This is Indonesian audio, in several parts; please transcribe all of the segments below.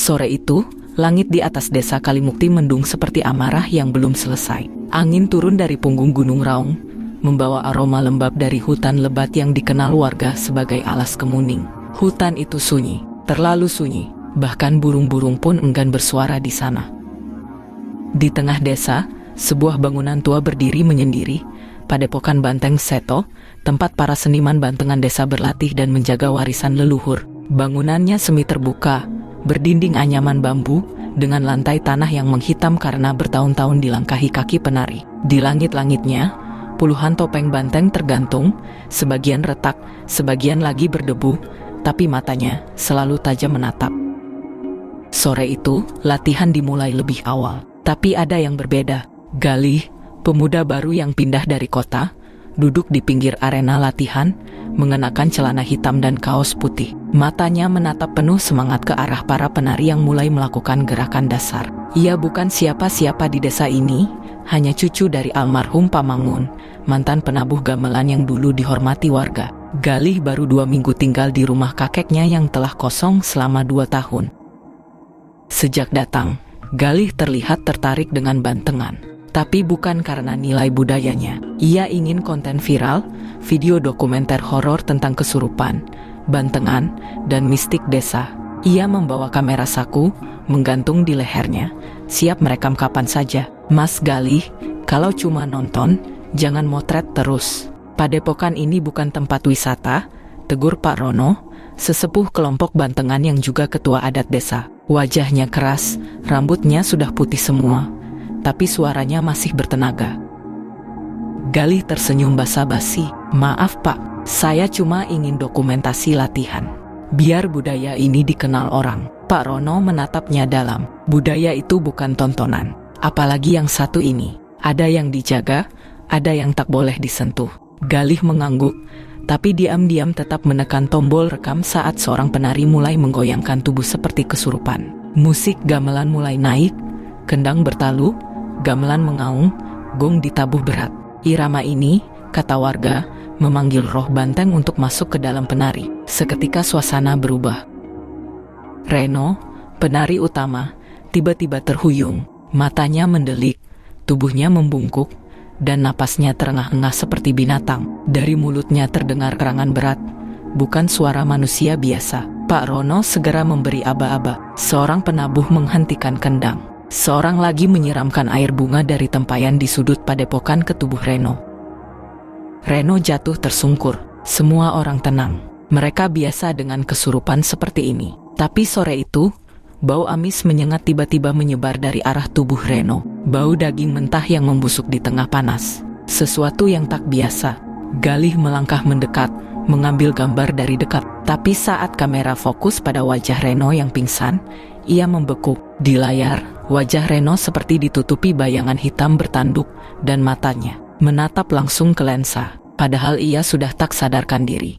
Sore itu, langit di atas desa Kalimukti mendung seperti amarah yang belum selesai. Angin turun dari punggung Gunung Raung, membawa aroma lembab dari hutan lebat yang dikenal warga sebagai alas kemuning. Hutan itu sunyi, terlalu sunyi, bahkan burung-burung pun enggan bersuara di sana. Di tengah desa, sebuah bangunan tua berdiri menyendiri, Padepokan Banteng Seto, tempat para seniman bantengan desa berlatih dan menjaga warisan leluhur. Bangunannya semi terbuka, berdinding anyaman bambu, dengan lantai tanah yang menghitam karena bertahun-tahun dilangkahi kaki penari. Di langit-langitnya, puluhan topeng banteng tergantung, sebagian retak, sebagian lagi berdebu, tapi matanya selalu tajam menatap. Sore itu, latihan dimulai lebih awal, tapi ada yang berbeda. Galih, pemuda baru yang pindah dari kota, duduk di pinggir arena latihan, mengenakan celana hitam dan kaos putih. Matanya menatap penuh semangat ke arah para penari yang mulai melakukan gerakan dasar. Ia bukan siapa-siapa di desa ini, hanya cucu dari almarhum Pamangun, mantan penabuh gamelan yang dulu dihormati warga. Galih baru 2 minggu tinggal di rumah kakeknya yang telah kosong selama 2 tahun. Sejak datang, Galih terlihat tertarik dengan bantengan. Tapi bukan karena nilai budayanya. Ia ingin konten viral, video dokumenter horor tentang kesurupan, bantengan, dan mistik desa. Ia membawa kamera saku, menggantung di lehernya, siap merekam kapan saja. Mas Galih, kalau cuma nonton, jangan motret terus. Padepokan ini bukan tempat wisata, tegur Pak Rono, sesepuh kelompok bantengan yang juga ketua adat desa. Wajahnya keras, rambutnya sudah putih semua, tapi suaranya masih bertenaga. Galih tersenyum basa-basi. Maaf Pak, saya cuma ingin dokumentasi latihan, biar budaya ini dikenal orang. Pak Rono menatapnya dalam. Budaya itu bukan tontonan, apalagi yang satu ini. Ada yang dijaga, ada yang tak boleh disentuh. Galih mengangguk, tapi diam-diam tetap menekan tombol rekam saat seorang penari mulai menggoyangkan tubuh seperti kesurupan. Musik gamelan mulai naik, kendang bertalu, gamelan mengaung, gong ditabuh berat. Irama ini, kata warga, memanggil roh banteng untuk masuk ke dalam penari. Seketika suasana berubah. Reno, penari utama, tiba-tiba terhuyung. Matanya mendelik, tubuhnya membungkuk, dan napasnya terengah-engah seperti binatang. Dari mulutnya terdengar kerangan berat, bukan suara manusia biasa. Pak Rono segera memberi aba-aba. Seorang penabuh menghentikan kendang. Seorang lagi menyiramkan air bunga dari tempayan di sudut padepokan ke tubuh Reno. Reno jatuh tersungkur. Semua orang tenang. Mereka biasa dengan kesurupan seperti ini. Tapi sore itu, bau amis menyengat tiba-tiba menyebar dari arah tubuh Reno. Bau daging mentah yang membusuk di tengah panas. Sesuatu yang tak biasa. Galih melangkah mendekat, mengambil gambar dari dekat. Tapi saat kamera fokus pada wajah Reno yang pingsan, ia membekuk. Di layar, wajah Reno seperti ditutupi bayangan hitam bertanduk, dan matanya menatap langsung ke lensa, padahal ia sudah tak sadarkan diri.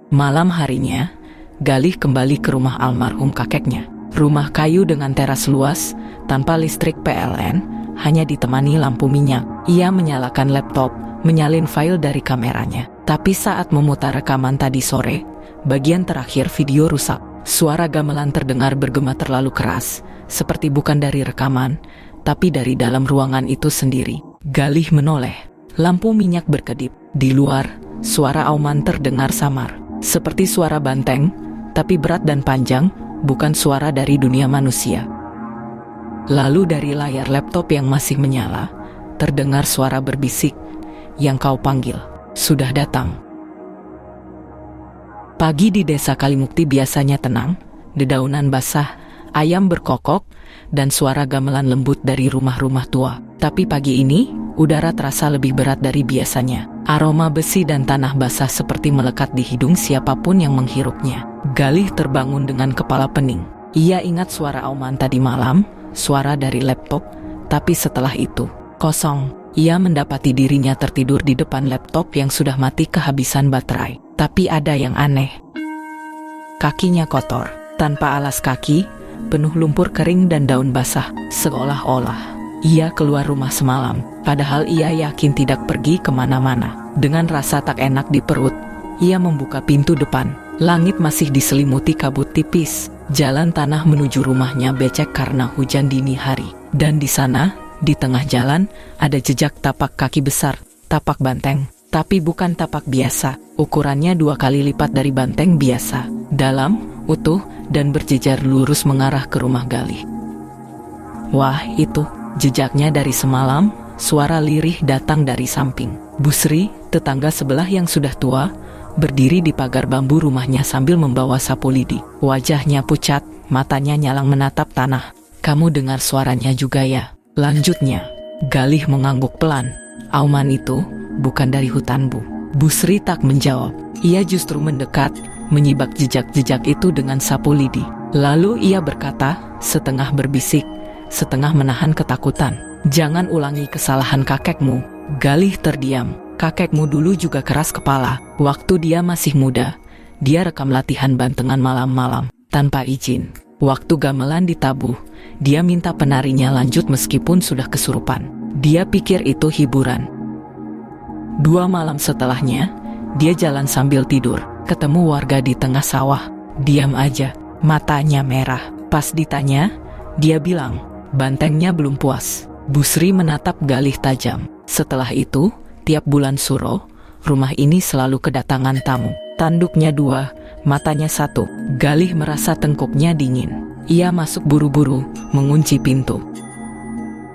Malam harinya, Galih kembali ke rumah almarhum kakeknya. Rumah kayu dengan teras luas, tanpa listrik PLN, hanya ditemani lampu minyak. Ia menyalakan laptop, menyalin file dari kameranya. Tapi saat memutar rekaman tadi sore, bagian terakhir video rusak. Suara gamelan terdengar bergema terlalu keras, seperti bukan dari rekaman, tapi dari dalam ruangan itu sendiri. Galih menoleh. Lampu minyak berkedip. Di luar, suara auman terdengar samar, seperti suara banteng, tapi berat dan panjang, bukan suara dari dunia manusia. Lalu dari layar laptop yang masih menyala, terdengar suara berbisik, "Yang kau panggil sudah datang." Pagi di desa Kalimukti biasanya tenang, dedaunan basah, ayam berkokok, dan suara gamelan lembut dari rumah-rumah tua. Tapi pagi ini, udara terasa lebih berat dari biasanya. Aroma besi dan tanah basah seperti melekat di hidung siapapun yang menghirupnya. Galih terbangun dengan kepala pening. Ia ingat suara auman tadi malam, suara dari laptop, tapi setelah itu, kosong. Ia mendapati dirinya tertidur di depan laptop yang sudah mati kehabisan baterai. Tapi ada yang aneh. Kakinya kotor, tanpa alas kaki, penuh lumpur kering dan daun basah, seolah-olah ia keluar rumah semalam, padahal ia yakin tidak pergi kemana-mana. Dengan rasa tak enak di perut, ia membuka pintu depan. Langit masih diselimuti kabut tipis. Jalan tanah menuju rumahnya becek karena hujan dini hari. Dan di sana, di tengah jalan, ada jejak tapak kaki besar, tapak banteng. Tapi bukan tapak biasa, ukurannya 2 kali lipat dari banteng biasa. Dalam, utuh, dan berjejer lurus mengarah ke rumah Galih. Wah, itu, jejaknya dari semalam. Suara lirih datang dari samping. Busri, tetangga sebelah yang sudah tua, berdiri di pagar bambu rumahnya sambil membawa sapu lidi. Wajahnya pucat, matanya nyalang menatap tanah. Kamu dengar suaranya juga ya? Lanjutnya, Galih mengangguk pelan. Auman itu bukan dari hutan, Bu. Busri tak menjawab. Ia justru mendekat, menyibak jejak-jejak itu dengan sapu lidi. Lalu ia berkata, setengah berbisik, setengah menahan ketakutan. Jangan ulangi kesalahan kakekmu. Galih terdiam. Kakekmu dulu juga keras kepala. Waktu dia masih muda, dia rekam latihan bantengan malam-malam, tanpa izin. Waktu gamelan ditabuh, dia minta penarinya lanjut meskipun sudah kesurupan. Dia pikir itu hiburan. 2 malam setelahnya, dia jalan sambil tidur, ketemu warga di tengah sawah. Diam aja, matanya merah. Pas ditanya, dia bilang, bantengnya belum puas. Busri menatap Galih tajam. Setelah itu, tiap bulan Suro, rumah ini selalu kedatangan tamu. Tanduknya 2, matanya 1. Galih merasa tengkuknya dingin. Ia masuk buru-buru, mengunci pintu.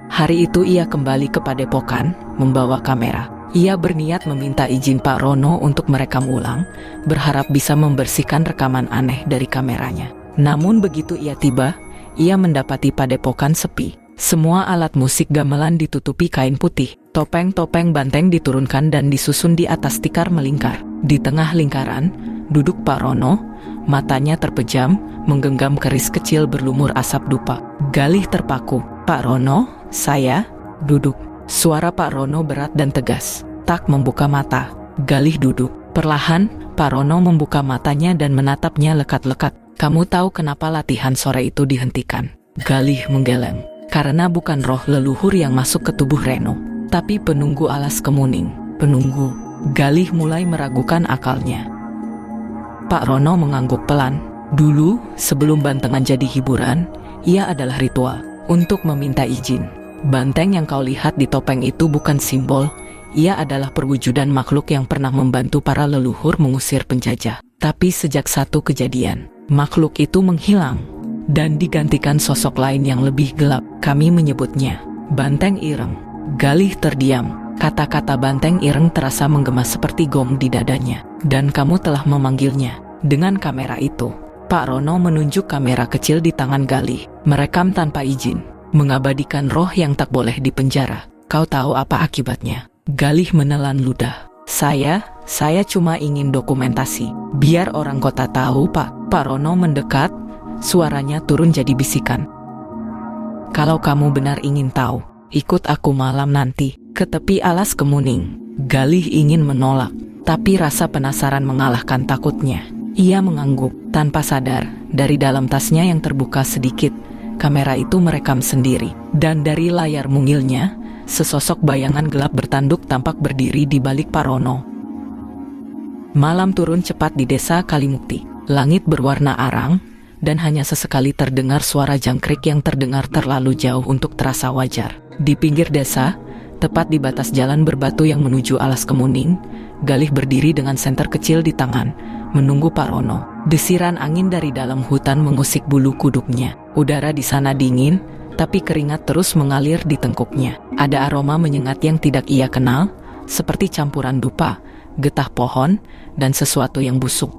Hari itu ia kembali ke padepokan, membawa kamera. Ia berniat meminta izin Pak Rono untuk merekam ulang, berharap bisa membersihkan rekaman aneh dari kameranya. Namun begitu ia tiba, ia mendapati padepokan sepi. Semua alat musik gamelan ditutupi kain putih. Topeng-topeng banteng diturunkan dan disusun di atas tikar melingkar. Di tengah lingkaran, duduk Pak Rono, matanya terpejam, menggenggam keris kecil berlumur asap dupa. Galih terpaku. Pak Rono, saya, duduk. Suara Pak Rono berat dan tegas. Tak membuka mata. Galih duduk. Perlahan, Pak Rono membuka matanya dan menatapnya lekat-lekat. Kamu tahu kenapa latihan sore itu dihentikan? Galih menggeleng. Karena bukan roh leluhur yang masuk ke tubuh Reno, tapi penunggu alas kemuning. Penunggu. Galih mulai meragukan akalnya. Pak Rono mengangguk pelan. Dulu, sebelum bantengan jadi hiburan, ia adalah ritual untuk meminta izin. Banteng yang kau lihat di topeng itu bukan simbol. Ia adalah perwujudan makhluk yang pernah membantu para leluhur mengusir penjajah. Tapi sejak satu kejadian, makhluk itu menghilang dan digantikan sosok lain yang lebih gelap. Kami menyebutnya Banteng Ireng. Galih terdiam. Kata-kata Banteng Ireng terasa menggema seperti gong di dadanya. Dan kamu telah memanggilnya dengan kamera itu. Pak Rono menunjuk kamera kecil di tangan Galih. Merekam tanpa izin, mengabadikan roh yang tak boleh dipenjara. Kau tahu apa akibatnya? Galih menelan ludah. Saya cuma ingin dokumentasi. Biar orang kota tahu, Pak. Pak Rono mendekat, suaranya turun jadi bisikan. Kalau kamu benar ingin tahu, ikut aku malam nanti, ke tepi alas kemuning. Galih ingin menolak, tapi rasa penasaran mengalahkan takutnya. Ia mengangguk, tanpa sadar, dari dalam tasnya yang terbuka sedikit, kamera itu merekam sendiri. Dan dari layar mungilnya, sesosok bayangan gelap bertanduk tampak berdiri di balik Pak Rono. Malam turun cepat di desa Kalimukti. Langit berwarna arang, dan hanya sesekali terdengar suara jangkrik yang terdengar terlalu jauh untuk terasa wajar. Di pinggir desa, tepat di batas jalan berbatu yang menuju alas kemuning, Galih berdiri dengan senter kecil di tangan, menunggu Pak Rono. Desiran angin dari dalam hutan mengusik bulu kuduknya. Udara di sana dingin, tapi keringat terus mengalir di tengkuknya. Ada aroma menyengat yang tidak ia kenal, seperti campuran dupa, getah pohon, dan sesuatu yang busuk.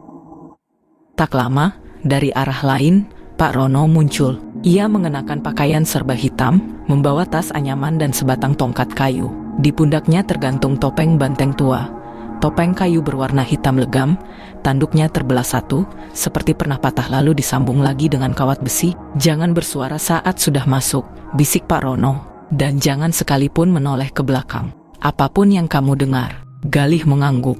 Tak lama, dari arah lain, Pak Rono muncul. Ia mengenakan pakaian serba hitam, membawa tas anyaman dan sebatang tongkat kayu. Di pundaknya tergantung topeng banteng tua. Topeng kayu berwarna hitam legam, tanduknya terbelah satu, seperti pernah patah lalu disambung lagi dengan kawat besi. Jangan bersuara saat sudah masuk, bisik Pak Rono. Dan jangan sekalipun menoleh ke belakang. Apapun yang kamu dengar. Galih mengangguk.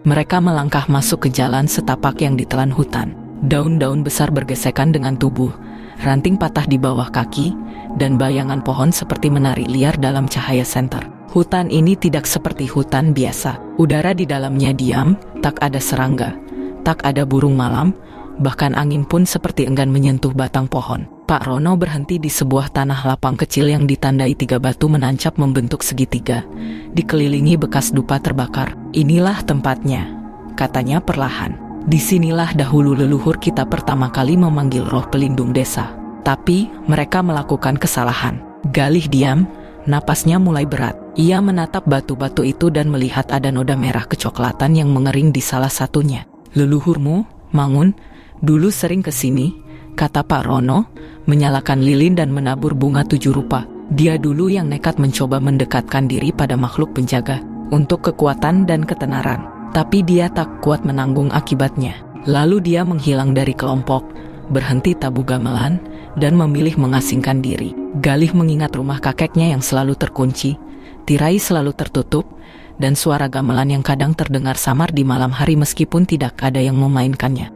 Mereka melangkah masuk ke jalan setapak yang ditelan hutan. Daun-daun besar bergesekan dengan tubuh, ranting patah di bawah kaki, dan bayangan pohon seperti menari liar dalam cahaya senter. Hutan ini tidak seperti hutan biasa. Udara di dalamnya diam, tak ada serangga, tak ada burung malam, bahkan angin pun seperti enggan menyentuh batang pohon. Pak Rono berhenti di sebuah tanah lapang kecil yang ditandai 3 batu menancap membentuk segitiga, dikelilingi bekas dupa terbakar. "Inilah tempatnya," katanya perlahan. "Disinilah dahulu leluhur kita pertama kali memanggil roh pelindung desa. Tapi mereka melakukan kesalahan." Galih diam, napasnya mulai berat. Ia menatap batu-batu itu dan melihat ada noda merah kecoklatan yang mengering di salah satunya. "Leluhurmu, Mangun, dulu sering ke sini," kata Pak Rono, menyalakan lilin dan menabur bunga 7 rupa. Dia dulu yang nekat mencoba mendekatkan diri pada makhluk penjaga untuk kekuatan dan ketenaran. Tapi dia tak kuat menanggung akibatnya. Lalu dia menghilang dari kelompok, berhenti tabu gamelan, dan memilih mengasingkan diri. Galih mengingat rumah kakeknya yang selalu terkunci, tirai selalu tertutup, dan suara gamelan yang kadang terdengar samar di malam hari meskipun tidak ada yang memainkannya.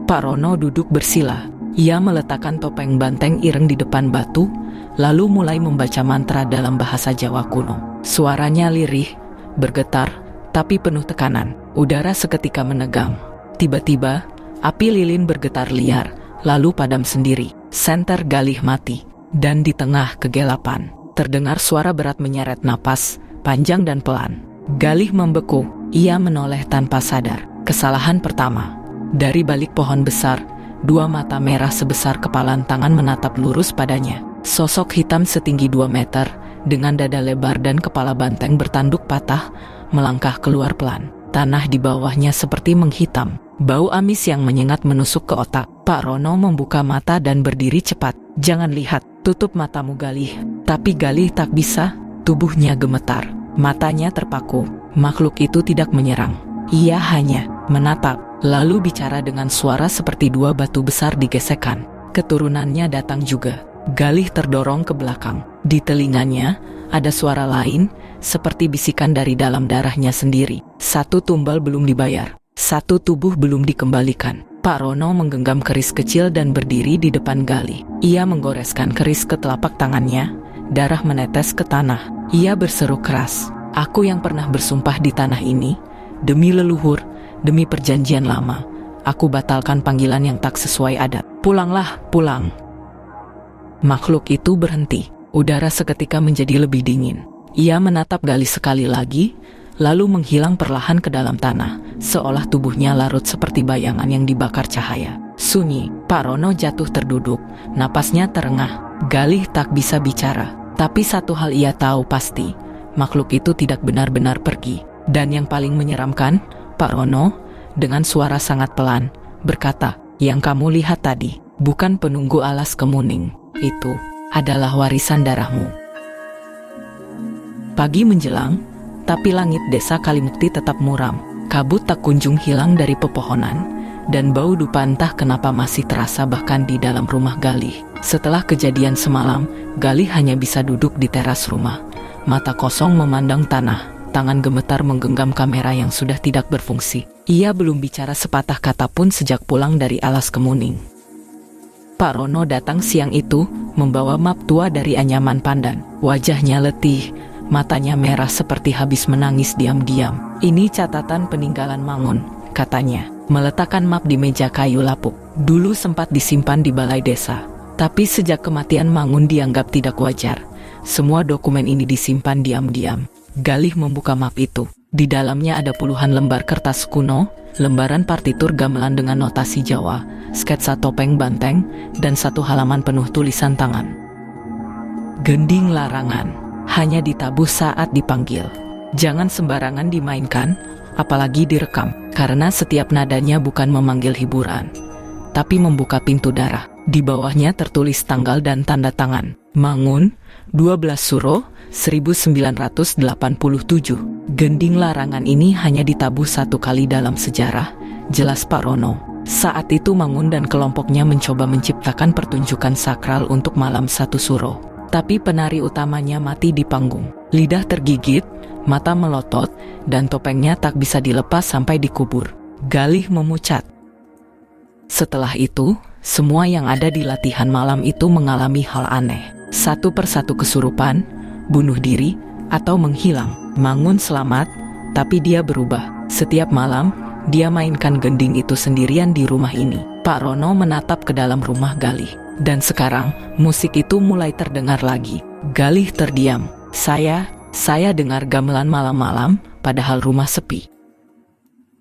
Pak Rono duduk bersila. Ia meletakkan topeng banteng ireng di depan batu, lalu mulai membaca mantra dalam bahasa Jawa kuno. Suaranya lirih, bergetar, tapi penuh tekanan. Udara seketika menegang. Tiba-tiba, api lilin bergetar liar, lalu padam sendiri. Senter Galih mati. Dan di tengah kegelapan, terdengar suara berat menyeret napas, panjang dan pelan. Galih membeku. Ia menoleh tanpa sadar. Kesalahan pertama. Dari balik pohon besar, 2 mata merah sebesar kepalan tangan menatap lurus padanya. Sosok hitam setinggi 2 meter, dengan dada lebar dan kepala banteng bertanduk patah, melangkah keluar pelan. Tanah di bawahnya seperti menghitam. Bau amis yang menyengat menusuk ke otak. Pak Rono membuka mata dan berdiri cepat. "Jangan lihat, tutup matamu Galih." Tapi Galih tak bisa, tubuhnya gemetar. Matanya terpaku. Makhluk itu tidak menyerang. Ia hanya menatap. Lalu bicara dengan suara seperti 2 batu besar digesekkan. Keturunannya datang juga. Galih terdorong ke belakang. Di telinganya ada suara lain, seperti bisikan dari dalam darahnya sendiri. 1 tumbal belum dibayar. 1 tubuh belum dikembalikan. Pak Rono menggenggam keris kecil dan berdiri di depan Galih. Ia menggoreskan keris ke telapak tangannya. Darah menetes ke tanah. Ia berseru keras, "Aku yang pernah bersumpah di tanah ini, demi leluhur, demi perjanjian lama, aku batalkan panggilan yang tak sesuai adat. Pulanglah, pulang." Makhluk itu berhenti. Udara seketika menjadi lebih dingin. Ia menatap Galih sekali lagi, lalu menghilang perlahan ke dalam tanah, seolah tubuhnya larut seperti bayangan yang dibakar cahaya. Sunyi. Pak Rono jatuh terduduk, napasnya terengah. Galih tak bisa bicara. Tapi satu hal ia tahu pasti, makhluk itu tidak benar-benar pergi. Dan yang paling menyeramkan, Pak Rono, dengan suara sangat pelan, berkata, "Yang kamu lihat tadi, bukan penunggu alas kemuning. Itu adalah warisan darahmu." Pagi menjelang, tapi langit desa Kalimukti tetap muram. Kabut tak kunjung hilang dari pepohonan, dan bau dupa entah kenapa masih terasa bahkan di dalam rumah Galih. Setelah kejadian semalam, Galih hanya bisa duduk di teras rumah. Mata kosong memandang tanah. Tangan gemetar menggenggam kamera yang sudah tidak berfungsi. Ia belum bicara sepatah kata pun sejak pulang dari alas kemuning. Pak Rono datang siang itu, membawa map tua dari Anyaman Pandan. Wajahnya letih, matanya merah seperti habis menangis diam-diam. "Ini catatan peninggalan Mangun," katanya, meletakkan map di meja kayu lapuk. "Dulu sempat disimpan di balai desa. Tapi sejak kematian Mangun dianggap tidak wajar. Semua dokumen ini disimpan diam-diam." Galih membuka map itu. Di dalamnya ada puluhan lembar kertas kuno, lembaran partitur gamelan dengan notasi Jawa, sketsa topeng banteng, dan 1 halaman penuh tulisan tangan. "Gending larangan, hanya ditabuh saat dipanggil. Jangan sembarangan dimainkan, apalagi direkam, karena setiap nadanya bukan memanggil hiburan, tapi membuka pintu darah." Di bawahnya tertulis tanggal dan tanda tangan. Mangun, 12 Suro, 1987. Gending larangan ini hanya ditabuh 1 kali dalam sejarah, jelas Pak Rono. Saat itu Mangun dan kelompoknya mencoba menciptakan pertunjukan sakral untuk malam 1 Suro. Tapi penari utamanya mati di panggung. Lidah tergigit, mata melotot, dan topengnya tak bisa dilepas sampai dikubur. Galih memucat. Setelah itu, semua yang ada di latihan malam itu mengalami hal aneh. 1 persatu kesurupan, bunuh diri, atau menghilang. Mangun selamat, tapi dia berubah. Setiap malam, dia mainkan gending itu sendirian di rumah ini. Pak Rono menatap ke dalam rumah Galih. Dan sekarang, musik itu mulai terdengar lagi. Galih terdiam. Saya dengar gamelan malam-malam, padahal rumah sepi.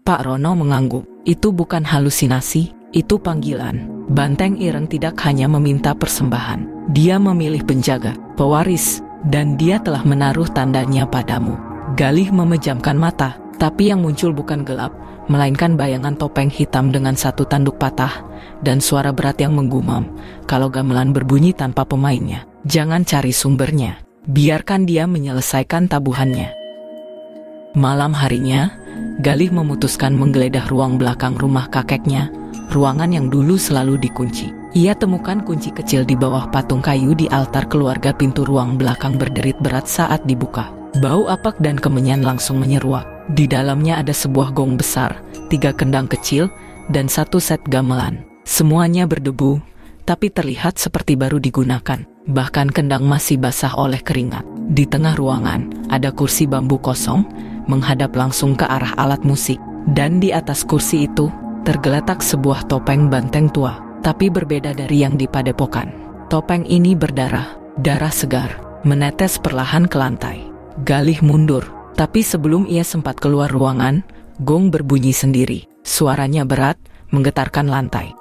Pak Rono mengangguk. Itu bukan halusinasi, itu panggilan. Banteng Ireng tidak hanya meminta persembahan. Dia memilih penjaga, pewaris, dan dia telah menaruh tandanya padamu. Galih memejamkan mata, tapi yang muncul bukan gelap, melainkan bayangan topeng hitam dengan satu tanduk patah, dan suara berat yang menggumam. Kalau gamelan berbunyi tanpa pemainnya, jangan cari sumbernya. Biarkan dia menyelesaikan tabuhannya. Malam harinya, Galih memutuskan menggeledah ruang belakang rumah kakeknya, ruangan yang dulu selalu dikunci. Ia temukan kunci kecil di bawah patung kayu di altar keluarga. Pintu ruang belakang berderit berat saat dibuka. Bau apak dan kemenyan langsung menyeruak. Di dalamnya ada sebuah gong besar, 3 kendang kecil, dan 1 set gamelan. Semuanya berdebu, tapi terlihat seperti baru digunakan. Bahkan kendang masih basah oleh keringat. Di tengah ruangan, ada kursi bambu kosong, menghadap langsung ke arah alat musik. Dan di atas kursi itu, tergeletak sebuah topeng banteng tua, tapi berbeda dari yang di padepokan. Topeng ini berdarah, darah segar, menetes perlahan ke lantai. Galih mundur, tapi sebelum ia sempat keluar ruangan, gong berbunyi sendiri. Suaranya berat, menggetarkan lantai.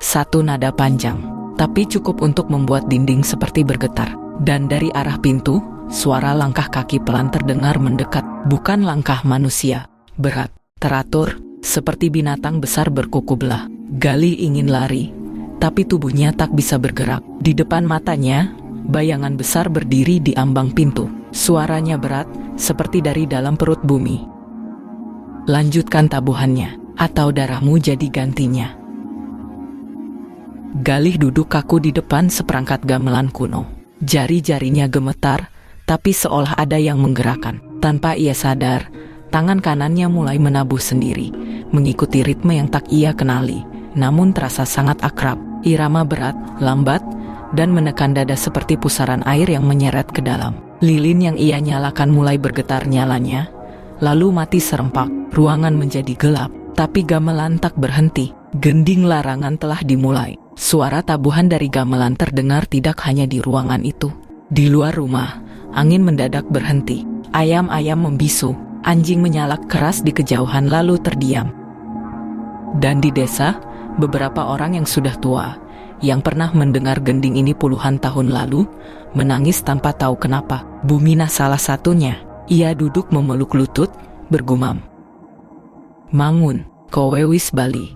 Satu nada panjang, tapi cukup untuk membuat dinding seperti bergetar. Dan dari arah pintu, suara langkah kaki pelan terdengar mendekat. Bukan langkah manusia, berat, teratur, seperti binatang besar berkuku belah. Galih ingin lari, tapi tubuhnya tak bisa bergerak. Di depan matanya, bayangan besar berdiri di ambang pintu. Suaranya berat, seperti dari dalam perut bumi. Lanjutkan tabuhannya, atau darahmu jadi gantinya. Galih duduk kaku di depan seperangkat gamelan kuno. Jari-jarinya gemetar, tapi seolah ada yang menggerakkan. Tanpa ia sadar, tangan kanannya mulai menabuh sendiri, mengikuti ritme yang tak ia kenali, namun terasa sangat akrab. Irama berat, lambat, dan menekan dada seperti pusaran air yang menyeret ke dalam. Lilin yang ia nyalakan mulai bergetar nyalanya, lalu mati serempak. Ruangan menjadi gelap, tapi gamelan tak berhenti. Gending larangan telah dimulai. Suara tabuhan dari gamelan terdengar tidak hanya di ruangan itu. Di luar rumah, angin mendadak berhenti. Ayam-ayam membisu, anjing menyalak keras di kejauhan lalu terdiam. Dan di desa, beberapa orang yang sudah tua, yang pernah mendengar gending ini puluhan tahun lalu, menangis tanpa tahu kenapa. Bumina salah satunya. Ia duduk memeluk lutut, bergumam, "Mangun, kowe wis bali."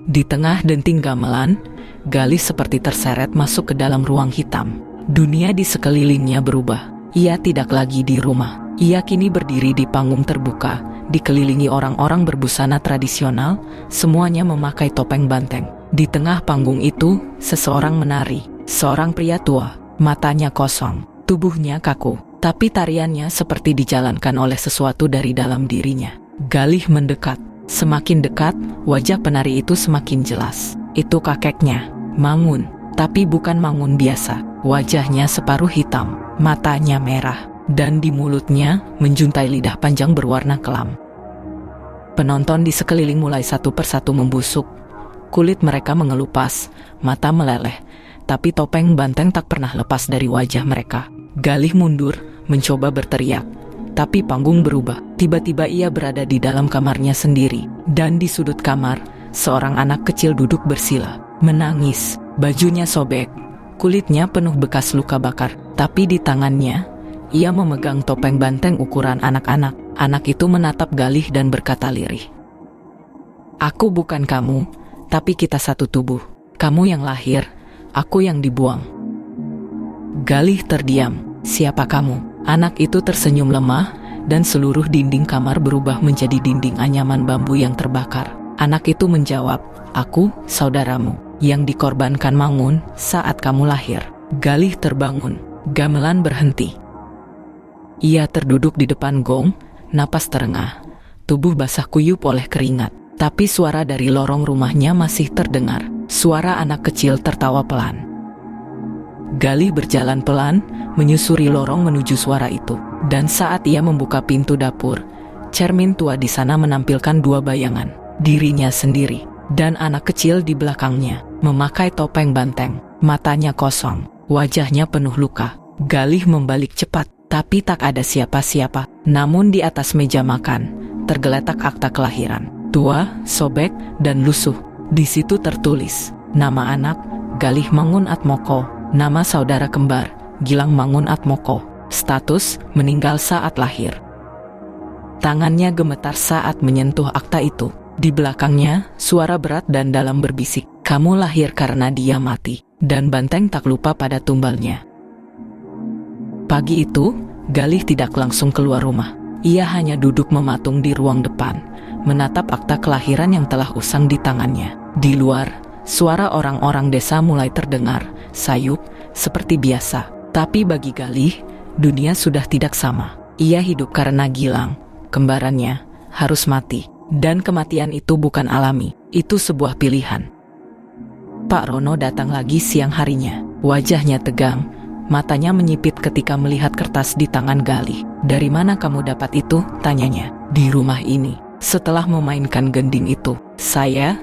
Di tengah denting gamelan, Galih seperti terseret masuk ke dalam ruang hitam. Dunia di sekelilingnya berubah. Ia tidak lagi di rumah. Ia kini berdiri di panggung terbuka, dikelilingi orang-orang berbusana tradisional, semuanya memakai topeng banteng. Di tengah panggung itu, seseorang menari. Seorang pria tua, matanya kosong, tubuhnya kaku, tapi tariannya seperti dijalankan oleh sesuatu dari dalam dirinya. Galih mendekat. Semakin dekat, wajah penari itu semakin jelas. Itu kakeknya, Mangun, tapi bukan Mangun biasa. Wajahnya separuh hitam, matanya merah, dan di mulutnya menjuntai lidah panjang berwarna kelam. Penonton di sekeliling mulai satu persatu membusuk. Kulit mereka mengelupas, mata meleleh, tapi topeng banteng tak pernah lepas dari wajah mereka. Galih mundur, mencoba berteriak, tapi panggung berubah. Tiba-tiba ia berada di dalam kamarnya sendiri, dan di sudut kamar, seorang anak kecil duduk bersila, menangis. Bajunya sobek, kulitnya penuh bekas luka bakar, tapi di tangannya, ia memegang topeng banteng ukuran anak-anak. Anak itu menatap Galih dan berkata lirih, "Aku bukan kamu, tapi kita satu tubuh. Kamu yang lahir, aku yang dibuang." Galih terdiam. "Siapa kamu?" Anak itu tersenyum lemah, dan seluruh dinding kamar berubah menjadi dinding anyaman bambu yang terbakar. Anak itu menjawab, "Aku, saudaramu, yang dikorbankan Mangun saat kamu lahir." Galih terbangun. Gamelan berhenti. Ia terduduk di depan gong, napas terengah, tubuh basah kuyup oleh keringat. Tapi suara dari lorong rumahnya masih terdengar. Suara anak kecil tertawa pelan. Galih berjalan pelan, menyusuri lorong menuju suara itu. Dan saat ia membuka pintu dapur, Cermin tua di sana menampilkan dua bayangan, dirinya sendiri dan anak kecil di belakangnya, memakai topeng banteng, matanya kosong, wajahnya penuh luka. Galih membalik cepat, tapi tak ada siapa-siapa. Namun di atas meja makan, tergeletak akta kelahiran, tua, sobek, dan lusuh. Di situ tertulis, nama anak, Galih Mangun Atmoko, nama saudara kembar, Gilang Mangun Atmoko, status, meninggal saat lahir. Tangannya gemetar saat menyentuh akta itu. Di belakangnya, suara berat dan dalam berbisik, kamu lahir karena dia mati. Dan banteng tak lupa pada tumbalnya. Pagi itu, Galih tidak langsung keluar rumah. Ia hanya duduk mematung di ruang depan, menatap akta kelahiran yang telah usang di tangannya. Di luar, suara orang-orang desa mulai terdengar, sayup, seperti biasa. Tapi bagi Galih, dunia sudah tidak sama. Ia hidup karena Gilang, kembarannya, harus mati. Dan kematian itu bukan alami, itu sebuah pilihan. Pak Rono datang lagi siang harinya. Wajahnya tegang, matanya menyipit ketika melihat kertas di tangan Galih. Dari mana kamu dapat itu? Tanyanya. Di rumah ini. Setelah memainkan gending itu, saya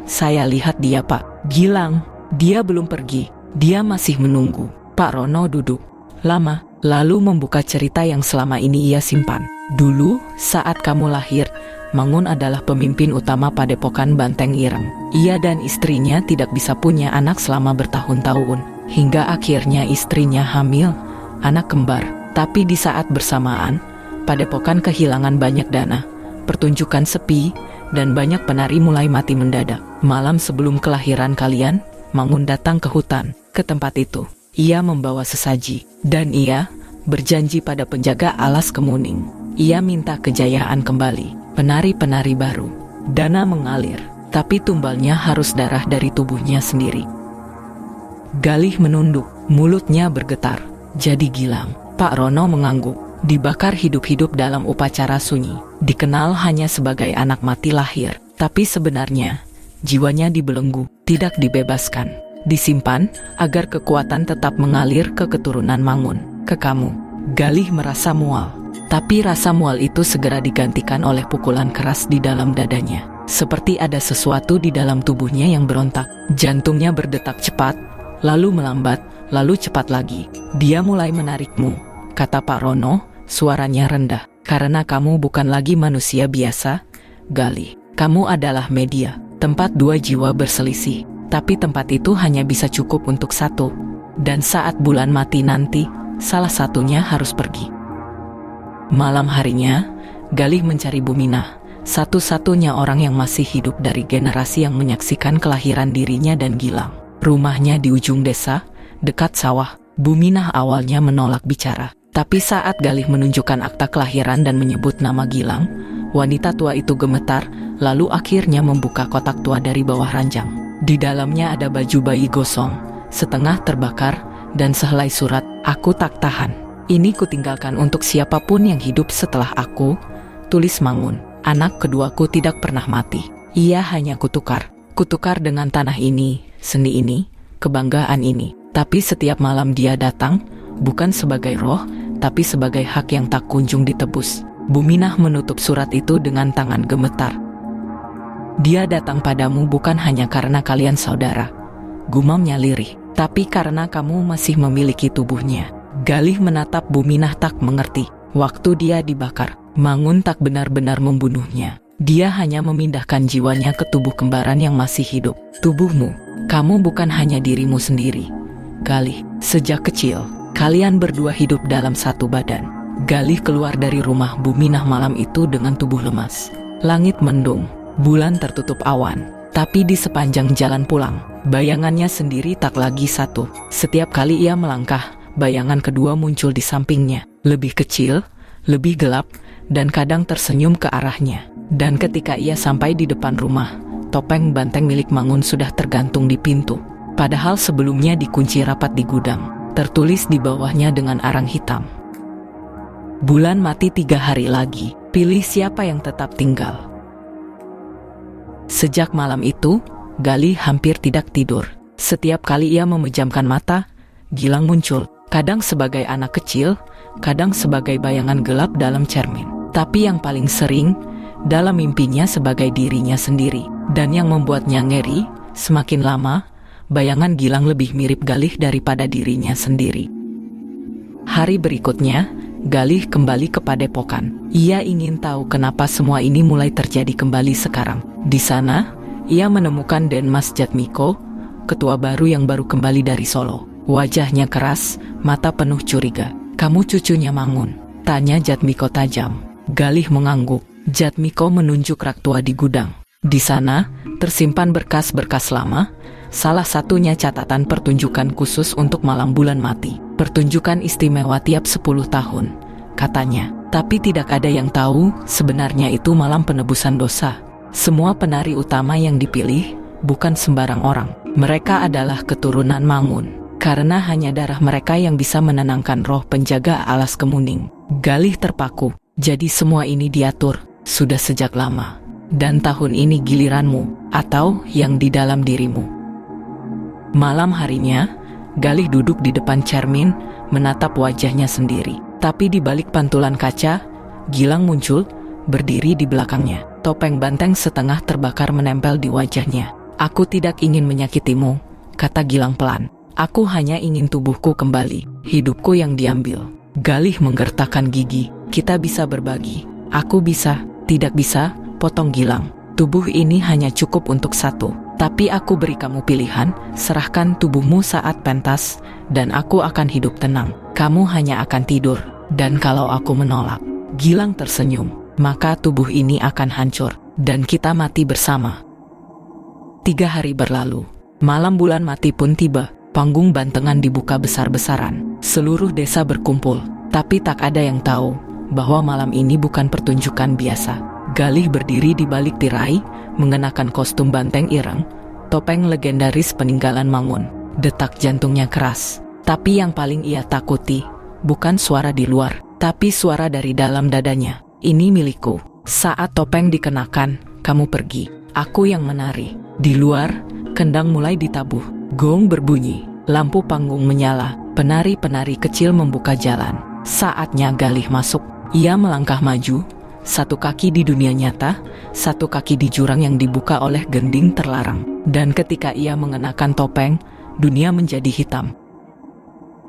lihat dia, Pak. Gilang, dia belum pergi. Dia masih menunggu. Pak Rono duduk lama, lalu membuka cerita yang selama ini ia simpan. Dulu, saat kamu lahir, Mangun adalah pemimpin utama Padepokan Banteng Ireng. Ia dan istrinya tidak bisa punya anak selama bertahun-tahun, hingga akhirnya istrinya hamil, anak kembar. Tapi di saat bersamaan, Padepokan kehilangan banyak dana, pertunjukan sepi, dan banyak penari mulai mati mendadak. Malam sebelum kelahiran kalian, Mangun datang ke hutan, ke tempat itu. Ia membawa sesaji, dan ia berjanji pada penjaga alas kemuning. Ia minta kejayaan kembali. Penari-penari baru, dana mengalir, tapi tumbalnya harus darah dari tubuhnya sendiri. Galih menunduk, mulutnya bergetar. Jadi Gilang, Pak Rono mengangguk, dibakar hidup-hidup dalam upacara sunyi. Dikenal hanya sebagai anak mati lahir, tapi sebenarnya jiwanya dibelenggu, tidak dibebaskan. Disimpan agar kekuatan tetap mengalir ke keturunan Mangun, ke kamu. Galih merasa mual. Tapi rasa mual itu segera digantikan oleh pukulan keras di dalam dadanya. Seperti ada sesuatu di dalam tubuhnya yang berontak. Jantungnya berdetak cepat, lalu melambat, lalu cepat lagi. Dia mulai menarikmu, kata Pak Rono, suaranya rendah. Karena kamu bukan lagi manusia biasa, Galih. Kamu adalah media, tempat dua jiwa berselisih. Tapi tempat itu hanya bisa cukup untuk satu. Dan saat bulan mati nanti, salah satunya harus pergi. Malam harinya, Galih mencari Buminah, satu-satunya orang yang masih hidup dari generasi yang menyaksikan kelahiran dirinya dan Gilang. Rumahnya di ujung desa, dekat sawah. Buminah awalnya menolak bicara. Tapi saat Galih menunjukkan akta kelahiran dan menyebut nama Gilang, wanita tua itu gemetar, lalu akhirnya membuka kotak tua dari bawah ranjang. Di dalamnya ada baju bayi gosong, setengah terbakar, dan sehelai surat, "Aku tak tahan. Ini kutinggalkan untuk siapapun yang hidup setelah aku," tulis Mangun. "Anak keduaku tidak pernah mati. Ia hanya kutukar dengan tanah ini, seni ini, kebanggaan ini. Tapi setiap malam dia datang, bukan sebagai roh, tapi sebagai hak yang tak kunjung ditebus." Buminah menutup surat itu dengan tangan gemetar. "Dia datang padamu bukan hanya karena kalian saudara," gumamnya lirih, "tapi karena kamu masih memiliki tubuhnya." Galih menatap Buminah tak mengerti. Waktu dia dibakar, Mangun tak benar-benar membunuhnya. Dia hanya memindahkan jiwanya ke tubuh kembaran yang masih hidup. Tubuhmu, kamu bukan hanya dirimu sendiri. Galih, sejak kecil, kalian berdua hidup dalam satu badan. Galih keluar dari rumah Buminah malam itu dengan tubuh lemas. Langit mendung, bulan tertutup awan. Tapi di sepanjang jalan pulang, bayangannya sendiri tak lagi satu. Setiap kali ia melangkah, bayangan kedua muncul di sampingnya, lebih kecil, lebih gelap, dan kadang tersenyum ke arahnya. Dan ketika ia sampai di depan rumah, topeng banteng milik Mangun sudah tergantung di pintu. Padahal sebelumnya dikunci rapat di gudang, tertulis di bawahnya dengan arang hitam, "Bulan mati 3 hari lagi, pilih siapa yang tetap tinggal." Sejak malam itu, Galih hampir tidak tidur. Setiap kali ia memejamkan mata, Gilang muncul. Kadang sebagai anak kecil, kadang sebagai bayangan gelap dalam cermin. Tapi yang paling sering, dalam mimpinya sebagai dirinya sendiri. Dan yang membuatnya ngeri, semakin lama, bayangan Gilang lebih mirip Galih daripada dirinya sendiri. Hari berikutnya, Galih kembali ke padepokan. Ia ingin tahu kenapa semua ini mulai terjadi kembali sekarang. Di sana, ia menemukan Den Mas Jatmiko, ketua baru yang baru kembali dari Solo. Wajahnya keras, mata penuh curiga. "Kamu cucunya Mangun?" tanya Jatmiko tajam. Galih mengangguk. Jatmiko menunjuk rak tua di gudang. Di sana, tersimpan berkas-berkas lama, salah satunya catatan pertunjukan khusus untuk malam bulan mati. Pertunjukan istimewa tiap 10 tahun, katanya. Tapi tidak ada yang tahu sebenarnya itu malam penebusan dosa. Semua penari utama yang dipilih bukan sembarang orang. Mereka adalah keturunan Mangun, karena hanya darah mereka yang bisa menenangkan roh penjaga alas kemuning. Galih terpaku. Jadi semua ini diatur sudah sejak lama. Dan tahun ini giliranmu, atau yang di dalam dirimu. Malam harinya, Galih duduk di depan cermin, menatap wajahnya sendiri. Tapi di balik pantulan kaca, Gilang muncul, berdiri di belakangnya. Topeng banteng setengah terbakar menempel di wajahnya. "Aku tidak ingin menyakitimu," kata Gilang pelan. "Aku hanya ingin tubuhku kembali, hidupku yang diambil." Galih menggertakkan gigi. "Kita bisa berbagi." "Aku bisa." "Tidak bisa," potong Gilang. "Tubuh ini hanya cukup untuk satu. Tapi aku beri kamu pilihan, serahkan tubuhmu saat pentas, dan aku akan hidup tenang. Kamu hanya akan tidur. Dan kalau aku menolak," Gilang tersenyum, "maka tubuh ini akan hancur, dan kita mati bersama." 3 hari berlalu. Malam bulan mati pun tiba. Panggung bantengan dibuka besar-besaran. Seluruh desa berkumpul, tapi tak ada yang tahu bahwa malam ini bukan pertunjukan biasa. Galih berdiri di balik tirai, mengenakan kostum banteng ireng, topeng legendaris peninggalan Mangun. Detak jantungnya keras. Tapi yang paling ia takuti, bukan suara di luar, tapi suara dari dalam dadanya. "Ini milikku. Saat topeng dikenakan, kamu pergi. Aku yang menari." Di luar, kendang mulai ditabuh. Gong berbunyi, lampu panggung menyala, penari-penari kecil membuka jalan. Saatnya Galih masuk. Ia melangkah maju, satu kaki di dunia nyata, satu kaki di jurang yang dibuka oleh gending terlarang. Dan ketika ia mengenakan topeng, dunia menjadi hitam.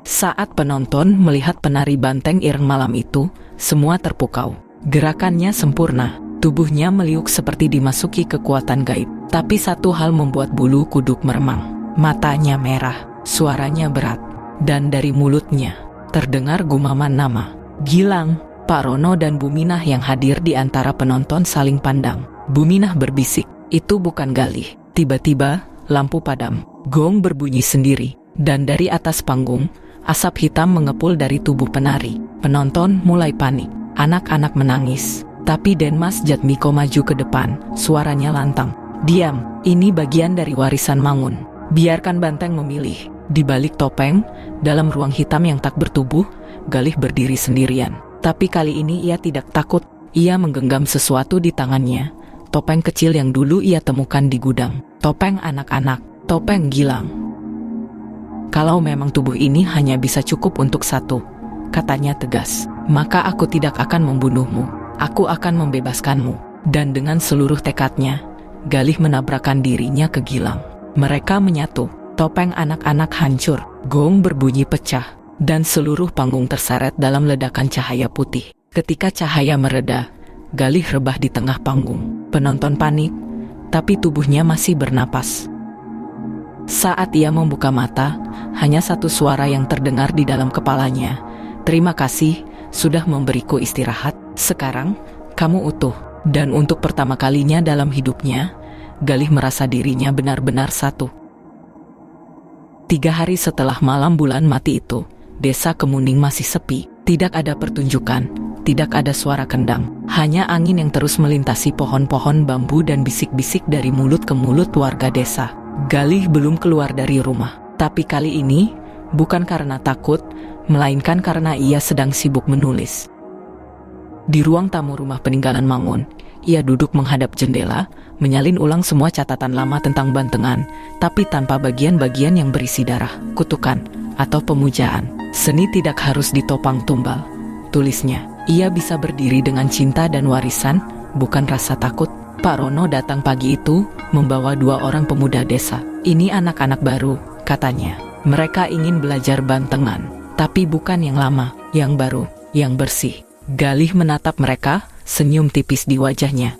Saat penonton melihat penari banteng ireng malam itu, semua terpukau. Gerakannya sempurna, tubuhnya meliuk seperti dimasuki kekuatan gaib. Tapi satu hal membuat bulu kuduk meremang. Matanya merah, suaranya berat, dan dari mulutnya terdengar gumaman nama. Gilang. Pak Rono dan Buminah yang hadir di antara penonton saling pandang. Buminah berbisik, "Itu bukan Galih." Tiba-tiba, lampu padam. Gong berbunyi sendiri, dan dari atas panggung, asap hitam mengepul dari tubuh penari. Penonton mulai panik. Anak-anak menangis. Tapi Den Mas Jatmiko maju ke depan, suaranya lantang. "Diam, ini bagian dari warisan Mangun. Biarkan banteng memilih." Di balik topeng, dalam ruang hitam yang tak bertubuh, Galih berdiri sendirian. Tapi kali ini ia tidak takut. Ia menggenggam sesuatu di tangannya. Topeng kecil yang dulu ia temukan di gudang. Topeng anak-anak, topeng Gilang. "Kalau memang tubuh ini hanya bisa cukup untuk satu," katanya tegas, "maka aku tidak akan membunuhmu. Aku akan membebaskanmu." Dan dengan seluruh tekadnya, Galih menabrakkan dirinya ke Gilang. Mereka menyatu. Topeng anak-anak hancur. Gong berbunyi pecah. Dan seluruh panggung terseret dalam ledakan cahaya putih. Ketika cahaya mereda, Galih rebah di tengah panggung. Penonton panik, tapi tubuhnya masih bernapas. Saat ia membuka mata, hanya satu suara yang terdengar di dalam kepalanya. "Terima kasih, sudah memberiku istirahat. Sekarang, kamu utuh." Dan untuk pertama kalinya dalam hidupnya, Galih merasa dirinya benar-benar satu. 3 hari setelah malam bulan mati itu, desa Kemuning masih sepi. Tidak ada pertunjukan, tidak ada suara kendang. Hanya angin yang terus melintasi pohon-pohon bambu dan bisik-bisik dari mulut ke mulut warga desa. Galih belum keluar dari rumah. Tapi kali ini, bukan karena takut, melainkan karena ia sedang sibuk menulis. Di ruang tamu rumah peninggalan Mangun, ia duduk menghadap jendela, menyalin ulang semua catatan lama tentang bantengan, tapi tanpa bagian-bagian yang berisi darah, kutukan, atau pemujaan. "Seni tidak harus ditopang tumbal," tulisnya. "Ia bisa berdiri dengan cinta dan warisan, bukan rasa takut. Pak Rono datang pagi itu membawa 2 orang pemuda desa. Ini anak-anak baru, katanya. Mereka ingin belajar bantengan, tapi bukan yang lama, yang baru, yang bersih. Galih menatap mereka, senyum tipis di wajahnya.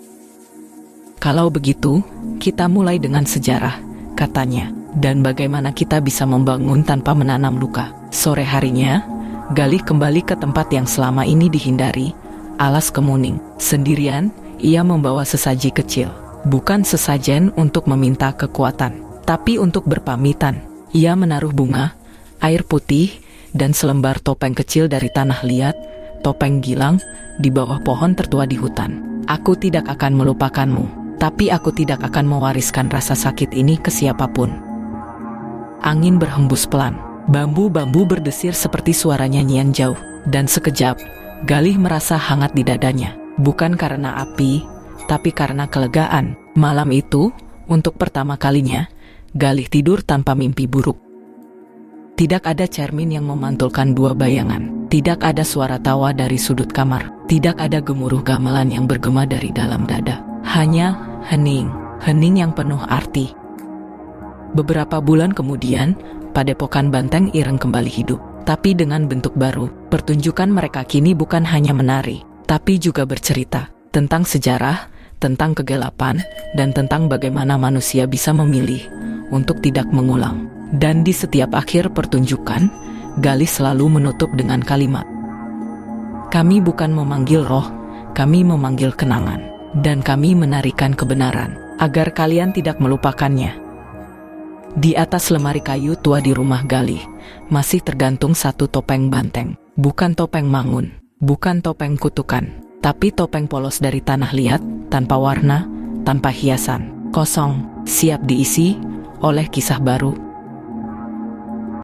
Kalau begitu, kita mulai dengan sejarah, katanya. Dan bagaimana kita bisa membangun tanpa menanam luka. Sore harinya, Galih kembali ke tempat yang selama ini dihindari, alas kemuning. Sendirian, ia membawa sesaji kecil. Bukan sesajen untuk meminta kekuatan, tapi untuk berpamitan. Ia menaruh bunga, air putih, dan selembar topeng kecil dari tanah liat, topeng gilang, di bawah pohon tertua di hutan. Aku tidak akan melupakanmu, tapi aku tidak akan mewariskan rasa sakit ini ke siapapun. Angin berhembus pelan. Bambu-bambu berdesir seperti suara nyanyian jauh. Dan sekejap, Galih merasa hangat di dadanya. Bukan karena api, tapi karena kelegaan. Malam itu, untuk pertama kalinya, Galih tidur tanpa mimpi buruk. Tidak ada cermin yang memantulkan 2 bayangan. Tidak ada suara tawa dari sudut kamar. Tidak ada gemuruh gamelan yang bergema dari dalam dada. Hanya hening, hening yang penuh arti. Beberapa bulan kemudian, Padepokan Banteng Ireng kembali hidup. Tapi dengan bentuk baru. Pertunjukan mereka kini bukan hanya menari, tapi juga bercerita tentang sejarah, tentang kegelapan, dan tentang bagaimana manusia bisa memilih untuk tidak mengulang. Dan di setiap akhir pertunjukan, Galih selalu menutup dengan kalimat, "Kami bukan memanggil roh, kami memanggil kenangan. Dan kami menarikan kebenaran, agar kalian tidak melupakannya." Di atas lemari kayu tua di rumah Galih, masih tergantung 1 topeng banteng. Bukan topeng mangun, bukan topeng kutukan, tapi topeng polos dari tanah liat, tanpa warna, tanpa hiasan, kosong, siap diisi oleh kisah baru.